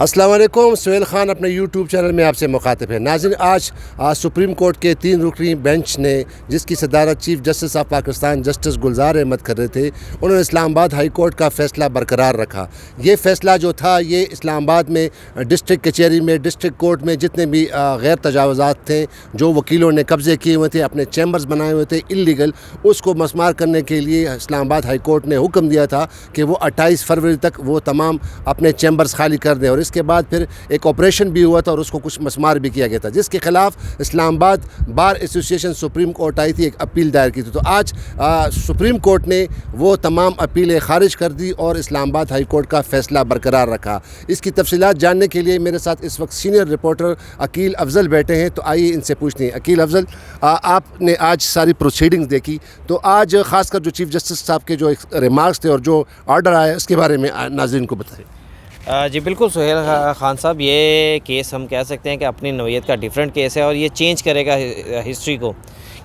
अस्सलाम वालेकुम। सुहेल ख़ान अपने यूट्यूब चैनल में आपसे मुखातिब है। नाज़रीन, आज सुप्रीम कोर्ट के 3 रुकनी बेंच ने, जिसकी सदारत chief justice of Pakistan justice Gulzar Ahmed कर रहे थे, उन्होंने इस्लामाबाद हाई कोर्ट का फ़ैसला बरकरार रखा। ये फ़ैसला जो था, ये इस्लामाबाद में डिस्ट्रिक्ट कचहरी में, डिस्ट्रिक्ट कोर्ट में जितने भी गैर तजावज़ात थे, जो वकीलों ने कब्ज़े किए हुए थे, अपने चैम्बर्स बनाए हुए थे इल्लीगल, उसको मसमार करने के लिए इस्लामाबाद हाई कोर्ट ने हुक्म दिया था कि वो 28 फरवरी तक वो तमाम अपने चैम्बर्स खाली कर दें। और इसके बाद फिर एक ऑपरेशन भी हुआ था और उसको कुछ मसमार भी किया गया था, जिसके ख़िलाफ़ Islamabad bar association supreme court आई थी, एक अपील दायर की थी। तो आज सुप्रीम कोर्ट ने वो तमाम अपीलें खारिज कर दी और इस्लामाबाद हाई कोर्ट का फ़ैसला बरकरार रखा। इसकी तफसीलात जानने के लिए मेरे साथ इस वक्त सीनियर रिपोर्टर अकील अफजल बैठे हैं। तो आइए इनसे पूछते हैं। अकील अफजल, आपने आज सारी प्रोसीडिंग्स देखी, तो आज ख़ासकर जो चीफ जस्टिस साहब के जो रिमार्क्स थे और जो ऑर्डर आया, इसके बारे में नाज़रीन को बताएं। जी बिल्कुल सुहेल ख़ान साहब, ये केस हम कह सकते हैं कि अपनी नौयत का डिफरेंट केस है और ये चेंज करेगा हिस्ट्री को,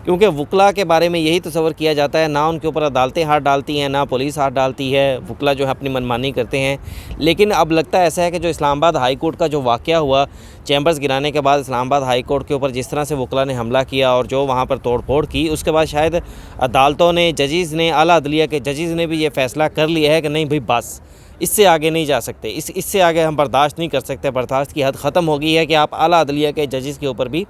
क्योंकि वकला के बारे में यही तस्वर किया जाता है, ना उनके ऊपर अदालतें हाथ डालती हैं, ना पुलिस हाथ डालती है, वकला जो है अपनी मनमानी करते हैं। लेकिन अब लगता है ऐसा है कि जो इस्लामाबाद हाई कोर्ट का जो वाक़या हुआ, चैम्बर्स गिराने के बाद इस्लामाबाद हाई कोर्ट के ऊपर जिस तरह से वकला ने हमला किया और जो वहाँ पर तोड़ फोड़ की, उसके बाद शायद अदालतों ने, जजेज़ ने, आला अदलिया के जजेज़ ने भी ये फ़ैसला कर लिया है कि नहीं भाई बस, इससे आगे नहीं जा सकते, इससे आगे हम बर्दाश्त नहीं कर सकते, बर्दाश्त की हद ख़त्म हो गई है कि आप आला अदलिया के जजेस के ऊपर भी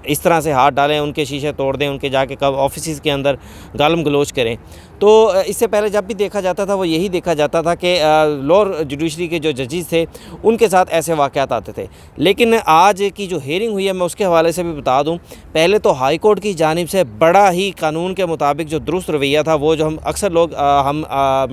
इस तरह से हाथ डालें, उनके शीशे तोड़ दें, उनके जाके कब ऑफिस के अंदर गालम गलोच करें। तो इससे पहले जब भी देखा जाता था, वो यही देखा जाता था कि लोअर जुडिशरी के जो जजेस थे, उनके साथ ऐसे वाक़यात आते थे। लेकिन आज की जो हेयरिंग हुई है, मैं उसके हवाले से भी बता दूँ। पहले तो हाई कोर्ट की जानिब से बड़ा ही कानून के मुताबिक जो दुरुस्त रवैया था, वो जो हम अक्सर लोग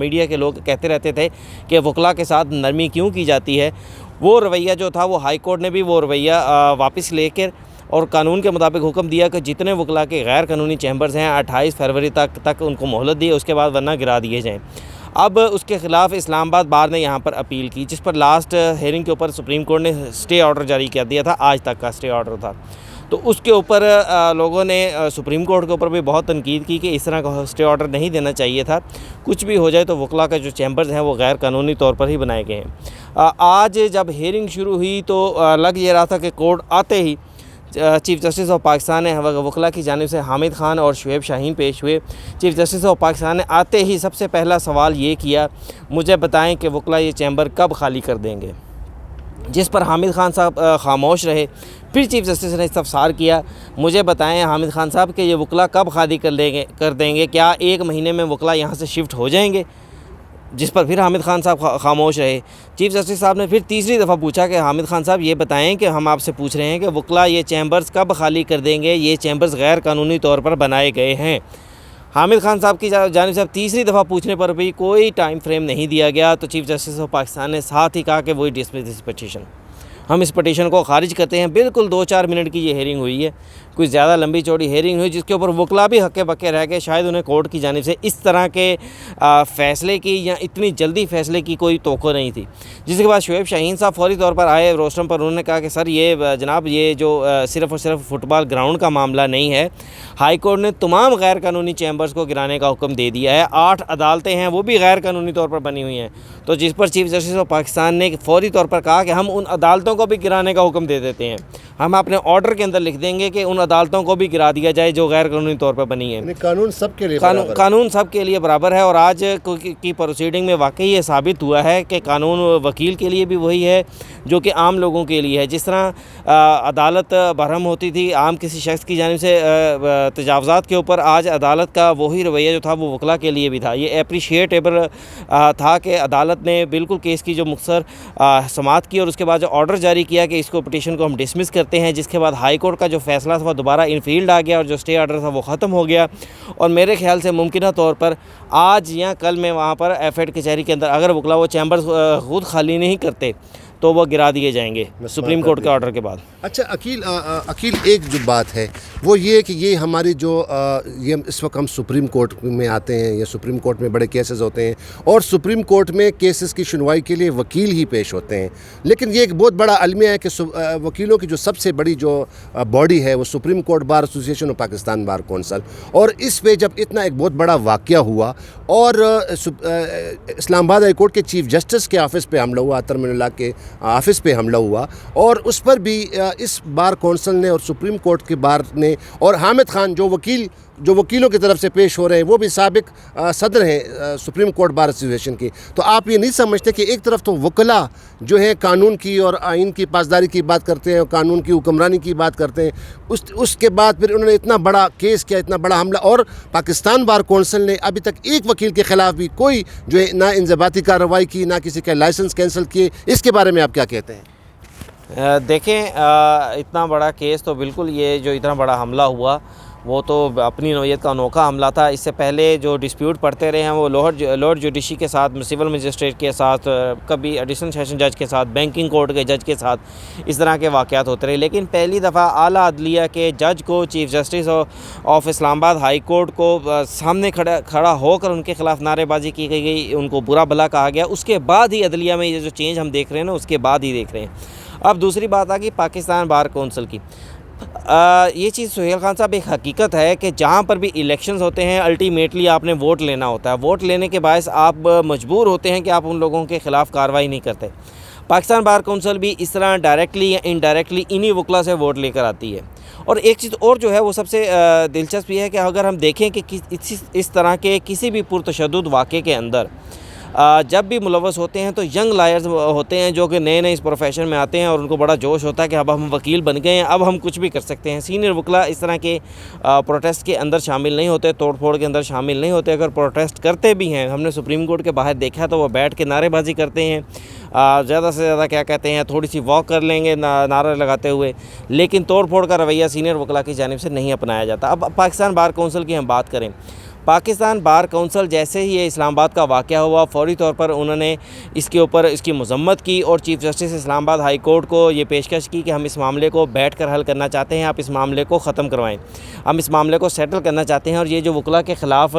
मीडिया के लोग कहते रहते थे कि वकला के साथ नरमी क्यों की जाती है, वो रवैया जो था, वो हाई कोर्ट ने भी वो रवैया वापस लेकर और कानून के मुताबिक हुक्म दिया कि जितने वकला के गैर कानूनी चैम्बर्स हैं 28 फरवरी तक उनको मोहलत दी, उसके बाद वरना गिरा दिए जाएँ। अब उसके ख़िलाफ़ इस्लामाबाद बार ने यहाँ पर अपील की, जिस पर लास्ट हेयरिंग के ऊपर सुप्रीम कोर्ट ने स्टे ऑर्डर जारी कर दिया था, आज तक का स्टे ऑर्डर था। तो उसके ऊपर लोगों ने सुप्रीम कोर्ट के ऊपर भी बहुत तनकीद की कि इस तरह का स्टे ऑर्डर नहीं देना चाहिए था। कुछ भी हो जाए तो वकला के जो चैम्बर्स हैं वो गैर कानूनी तौर पर ही बनाए गए हैं। आज जब हेयरिंग शुरू हुई तो लग ये रहा था कि कोर्ट आते ही चीफ जस्टिस ऑफ पाकिस्तान ने वकला की जानिब से हामिद खान और शुएब शाहीन पेश हुए। चीफ जस्टिस ऑफ पाकिस्तान ने आते ही सबसे पहला सवाल ये किया, मुझे बताएं कि वकला ये चैम्बर कब खाली कर देंगे, जिस पर हामिद खान साहब खामोश रहे। फिर चीफ जस्टिस ने इस्तफसार किया, मुझे बताएं हामिद खान साहब कि ये वकला कब खाली कर देंगे, क्या 1 महीने में वकला यहाँ से शिफ्ट हो जाएंगे, जिस पर फिर हामिद खान साहब खामोश रहे। चीफ जस्टिस साहब ने फिर तीसरी दफ़ा पूछा कि हामिद खान साहब ये बताएं कि हम आपसे पूछ रहे हैं कि वकला ये चैम्बर्स कब खाली कर देंगे, ये चैम्बर्स गैर कानूनी तौर पर बनाए गए हैं। हामिद खान साहब की जानिब से तीसरी दफ़ा पूछने पर भी कोई टाइम फ्रेम नहीं दिया गया, तो चीफ जस्टिस ऑफ पाकिस्तान ने साथ ही कहा कि वही डिसमिस दिस पिटीशन, हम इस पटिशन को खारिज करते हैं। बिल्कुल 2-4 मिनट की ये हेयरिंग हुई है, कोई ज़्यादा लंबी चौड़ी हेयरिंग हुई, जिसके ऊपर वकला भी हक्के बक्के रह गए। शायद उन्हें कोर्ट की जानिब से इस तरह के फ़ैसले की या इतनी जल्दी फ़ैसले की कोई तवक्को नहीं थी। जिसके बाद शुएब शाहीन साहब फ़ौरी तौर पर आए रोस्टम पर, उन्होंने कहा कि सर ये जनाब ये जो सिर्फ़ और सिर्फ फुटबॉल ग्राउंड का मामला नहीं है, हाई कोर्ट ने तमाम गैर कानूनी चैम्बर्स को गिराने का हुक्म दे दिया है। 8 अदालतें हैं, वो भी गैर कानूनी तौर पर बनी हुई हैं। तो जिस पर चीफ जस्टिस ऑफ पाकिस्तान ने फ़ौरी तौर पर कहा कि हम उन अदालतों को भी गिराने का हुक्म दे देते हैं, हम अपने ऑर्डर के अंदर लिख देंगे कि उन अदालतों को भी गिरा दिया जाए जो गैर कानूनी तौर पर बनी है। कानून सबके लिए कानून सबके लिए बराबर है। और आज की प्रोसीडिंग में वाकई ये साबित हुआ है कि कानून वकील के लिए भी वही है जो कि आम लोगों के लिए है। जिस तरह अदालत बरहम होती थी आम किसी शख्स की जानिब से तजावज़ात के ऊपर, आज अदालत का वही रवैया जो था वो वकला के लिए भी था। ये अप्रिशिएटेबल था कि अदालत ने बिल्कुल केस की जो मुख्तसर समाअत की और उसके बाद जो ऑर्डर जारी किया कि इसको पटिशन को हम डिसमिस करते हैं, जिसके बाद हाई कोर्ट का जो फैसला था वो दोबारा इनफील्ड आ गया और जो स्टे ऑर्डर था वो ख़त्म हो गया। और मेरे ख्याल से मुमकिन तौर पर आज या कल में वहाँ पर एफएड कचहरी के अंदर अगर वकला वो चैम्बर्स खुद खाली नहीं करते तो वो गिरा दिए जाएंगे सुप्रीम कोर्ट के ऑर्डर के बाद। अच्छा अकील, एक जो बात है वो ये कि ये हमारी जो ये इस वक्त हम सुप्रीम कोर्ट में आते हैं या सुप्रीम कोर्ट में बड़े केसेस होते हैं और सुप्रीम कोर्ट में केसेस की सुनवाई के लिए वकील ही पेश होते हैं, लेकिन ये एक बहुत बड़ा अलमिया है कि वकीलों की जो सबसे बड़ी जो बॉडी है वो सुप्रीम कोर्ट बार एसोसिएशन और पाकिस्तान बार कौंसल, और इस पे जब इतना एक बहुत बड़ा वाक़या हुआ और इस्लामाबाद हाई कोर्ट के चीफ जस्टिस के ऑफिस पे हमला हुआ, तरमिनुल्लाह के ऑफिस पे हमला हुआ, और उस पर भी इस बार कौंसिल ने और सुप्रीम कोर्ट के बार ने और हामिद खान जो वकीलों की तरफ से पेश हो रहे हैं, वो भी साबिक सदर हैं सुप्रीम कोर्ट बार एसोसिएशन की। तो आप ये नहीं समझते कि एक तरफ तो वकला जो है कानून की और आइन की पासदारी की बात करते हैं और कानून की हुक्मरानी की बात करते हैं, उसके बाद फिर उन्होंने इतना बड़ा केस किया, इतना बड़ा हमला, और पाकिस्तान बार कौंसिल ने अभी तक एक वकील के ख़िलाफ़ भी कोई जो है ना इंज़बाती कार्रवाई की, ना किसी का लाइसेंस कैंसिल किए। इसके बारे में आप क्या कहते हैं? देखें, इतना बड़ा केस तो बिल्कुल, ये जो इतना बड़ा हमला हुआ वो तो अपनी नौयत का अनोखा हमला था। इससे पहले जो डिस्प्यूट पढ़ते रहे हैं वो लॉर्ड जुडिशरी के साथ, सिविल मजिस्ट्रेट के साथ, कभी एडिशनल सेशन जज के साथ, बैंकिंग कोर्ट के जज के साथ इस तरह के वाक़यात होते रहे। लेकिन पहली दफ़ा आला अदलिया के जज को, chief justice of Islamabad high court को सामने खड़ा होकर उनके ख़िलाफ़ नारेबाजी की गई, उनको बुरा भला कहा गया। उसके बाद ही अदलिया में ये जो चेंज हम देख रहे हैं ना, उसके बाद ही देख रहे हैं। अब दूसरी बात आ गई पाकिस्तान बार कौंसिल की। ये चीज़ सुहेल खान साहब, एक हकीकत है कि जहाँ पर भी इलेक्शंस होते हैं अल्टीमेटली आपने वोट लेना होता है। वोट लेने के बायस आप मजबूर होते हैं कि आप उन लोगों के ख़िलाफ़ कार्रवाई नहीं करते। पाकिस्तान बार कौंसिल भी इस तरह डायरेक्टली या इनडायरेक्टली इन्हीं वकला से वोट लेकर आती है। और एक चीज़ और जो है वो सबसे दिलचस्प ये है कि अगर हम देखें कि इस तरह के किसी भी पुरतशद्दुद वाक़े के अंदर जब भी मुलव्वस होते हैं तो यंग लायर्स होते हैं जो कि नए इस प्रोफेशन में आते हैं और उनको बड़ा जोश होता है कि अब हम वकील बन गए हैं, अब हम कुछ भी कर सकते हैं। सीनियर वकला इस तरह के प्रोटेस्ट के अंदर शामिल नहीं होते, तोड़ फोड़ के अंदर शामिल नहीं होते। अगर प्रोटेस्ट करते भी हैं, हमने सुप्रीम कोर्ट के बाहर देखा तो वो बैठ के नारेबाजी करते हैं, ज़्यादा से ज़्यादा क्या कहते हैं, थोड़ी सी वॉक कर लेंगे नारा लगाते हुए, लेकिन तोड़ फोड़ का रवैया सीनियर वकला की जानिब से नहीं अपनाया जाता। अब पाकिस्तान बार कौंसिल की हम बात करें, पाकिस्तान बार कौंसिल जैसे ही ये इस्लामाबाद का वाक़या हुआ फ़ौरी तौर पर उन्होंने इसके ऊपर इसकी मज़म्मत की और chief justice Islamabad high court को ये पेशकश की कि हम इस मामले को बैठकर हल करना चाहते हैं, आप इस मामले को ख़त्म करवाएं, हम इस मामले को सेटल करना चाहते हैं। और ये जो वकला के ख़िलाफ़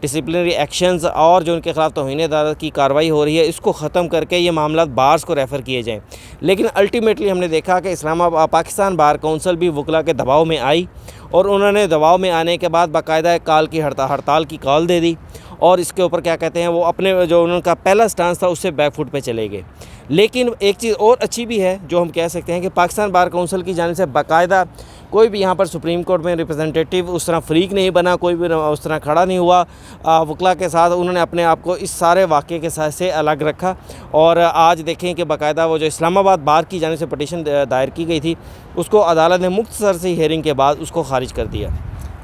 डिसिप्लिनरी एक्शंस और जो उनके ख़िलाफ़ तौहीन अदालत की कार्रवाई हो रही है, इसको ख़त्म करके ये मामला बार्स को रेफ़र किए जाएँ। लेकिन अल्टीमेटली हमने देखा कि पाकिस्तान बार कौंसिल भी वकला के दबाव में आई और उन्होंने दबाव में आने के बाद बाकायदा काल की हड़ताल की कॉल दे दी और इसके ऊपर क्या कहते हैं, वो अपने जो उनका पहला स्टांस था उससे बैकफुट पे चले गए। लेकिन एक चीज़ और अच्छी भी है जो हम कह सकते हैं कि पाकिस्तान बार कौंसिल की जानिब से बाकायदा कोई भी यहाँ पर सुप्रीम कोर्ट में रिप्रेजेंटेटिव उस तरह फ्रीक नहीं बना, कोई भी उस तरह खड़ा नहीं हुआ वकला के साथ। उन्होंने अपने आप को इस सारे वाक़े के साथ से अलग रखा और आज देखें कि बाकायदा वो जो इस्लामाबाद बार की जानिब से पटिशन दायर की गई थी, उसको अदालत ने मुख्तसर सी हियरिंग के बाद उसको खारिज कर दिया।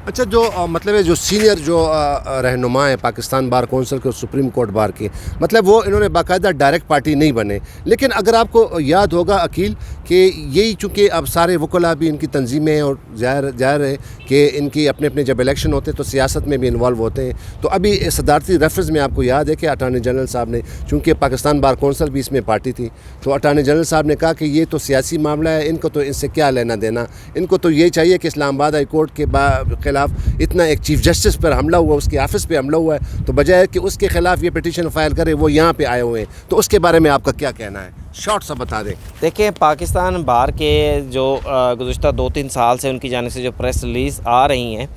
अच्छा, जो मतलब है जो सीनियर जो रहनुमा है पाकिस्तान बार कौंसिल के और सुप्रीम कोर्ट बार के, मतलब वो इन्होंने बाकायदा डायरेक्ट पार्टी नहीं बने। लेकिन अगर आपको याद होगा अकील कि यही चूँकि अब सारे वकला भी इनकी तंजीमें हैं और ज़ाहिर है कि इनकी अपने अपने जब इलेक्शन होते हैं तो सियासत में भी इन्वॉल्व होते हैं। तो अभी सदारती रेफरेंस में आपको याद है कि अटार्नी जनरल साहब ने, चूँकि पाकिस्तान बार कौंसिल भी इसमें पार्टी थी, तो अटार्नी जनरल साहब ने कहा कि ये तो सियासी मामला है, इनको तो इससे क्या लेना देना, इनको तो ये चाहिए कि इस्लामाबाद हाई कोर्ट के खिलाफ इतना एक चीफ जस्टिस पर हमला हुआ, उसके ऑफिस पे हमला हुआ है, तो बजाय कि उसके खिलाफ ये पिटीशन फाइल करे वो यहाँ पे आए हुए हैं। तो उसके बारे में आपका क्या कहना है, शॉर्ट सा बता दें। देखिए, पाकिस्तान बार के जो गुज़िश्ता 2-3 साल से उनकी जानिब से जो प्रेस रिलीज़ आ रही हैं,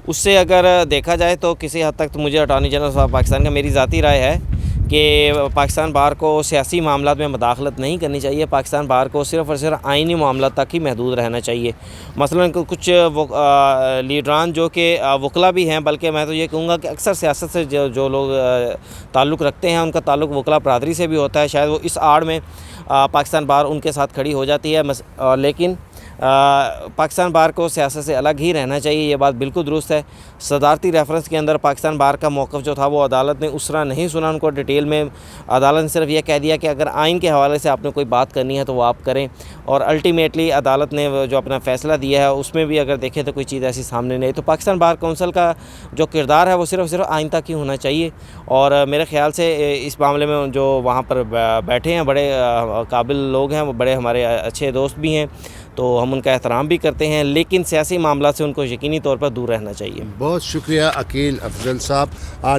उससे अगर देखा जाए तो किसी हद तक तो मुझे अटॉर्नी जनरल ऑफ पाकिस्तान का मेरी ज़ाती राय है कि पाकिस्तान बार को सियासी मामलों में मदाखलत नहीं करनी चाहिए। पाकिस्तान बार को सिर्फ़ और सिर्फ आइनी मामलों तक ही महदूद रहना चाहिए। मसलन कुछ लीडरान जो कि वकला भी हैं, बल्कि मैं तो ये कहूँगा कि अक्सर सियासत से जो लोग ताल्लुक़ रखते हैं उनका ताल्लुक़ वकला बरादरी से भी होता है, शायद वो इस आड़ में पाकिस्तान बार उनके साथ खड़ी हो जाती है। लेकिन पाकिस्तान बार को सियासत से अलग ही रहना चाहिए, ये बात बिल्कुल दुरुस्त है। सदारती रेफरेंस के अंदर पाकिस्तान बार का मौक़िफ़ जो था वो अदालत ने उस तरह नहीं सुना, उनको डिटेल में अदालत ने सिर्फ ये कह दिया कि अगर आइन के हवाले से आपने कोई बात करनी है तो वो आप करें। और अल्टीमेटली अदालत ने जो अपना फ़ैसला दिया है उसमें भी अगर देखें तो कोई चीज़ ऐसी सामने नहीं। तो पाकिस्तान बार कौंसिल का जो किरदार है वो सिर्फ आइन तक ही होना चाहिए। और मेरे ख़्याल से इस मामले में जो वहाँ पर बैठे हैं बड़े काबिल लोग हैं, वो बड़े हमारे अच्छे दोस्त भी हैं, तो हम उनका एहतराम भी करते हैं, लेकिन सियासी मामला से उनको यकीनी तौर पर दूर रहना चाहिए। बहुत शुक्रिया अकील अफजल साहब।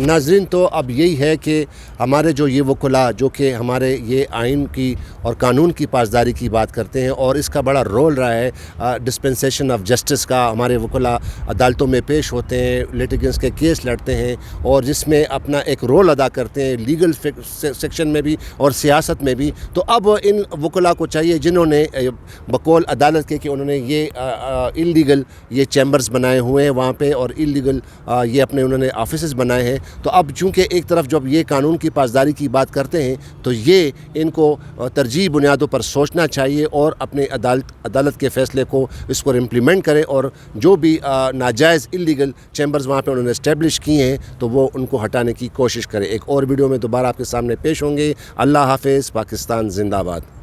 नाजरीन, तो अब यही है कि हमारे जो ये वकला जो कि हमारे ये आइन की और कानून की पासदारी की बात करते हैं और इसका बड़ा रोल रहा है डिस्पेंसेशन ऑफ जस्टिस का। हमारे वकला अदालतों में पेश होते हैं, लिटिगेंट्स के केस लड़ते हैं और जिसमें अपना एक रोल अदा करते हैं लीगल सेक्शन में भी और सियासत में भी। तो अब इन वकला को चाहिए जिन्होंने बकौल अदालत के कि उन्होंने ये इल्लीगल ये चैम्बर्स बनाए हुए हैं वहाँ पे और इल्लीगल ये अपने उन्होंने ऑफिसेस बनाए हैं। तो अब चूँकि एक तरफ जब ये कानून की पासदारी की बात करते हैं तो ये इनको तरजीही बुनियादों पर सोचना चाहिए और अपने अदालत के फ़ैसले को इसको इम्प्लीमेंट करें और जो भी नाजायज़ इल्लीगल चैम्बर्स वहाँ पे उन्होंने इस्टेब्लिश किए हैं तो वो उनको हटाने की कोशिश करें। एक और वीडियो में दोबारा आपके सामने पेश होंगे। अल्लाह हाफ़िज़। पाकिस्तान जिंदाबाद।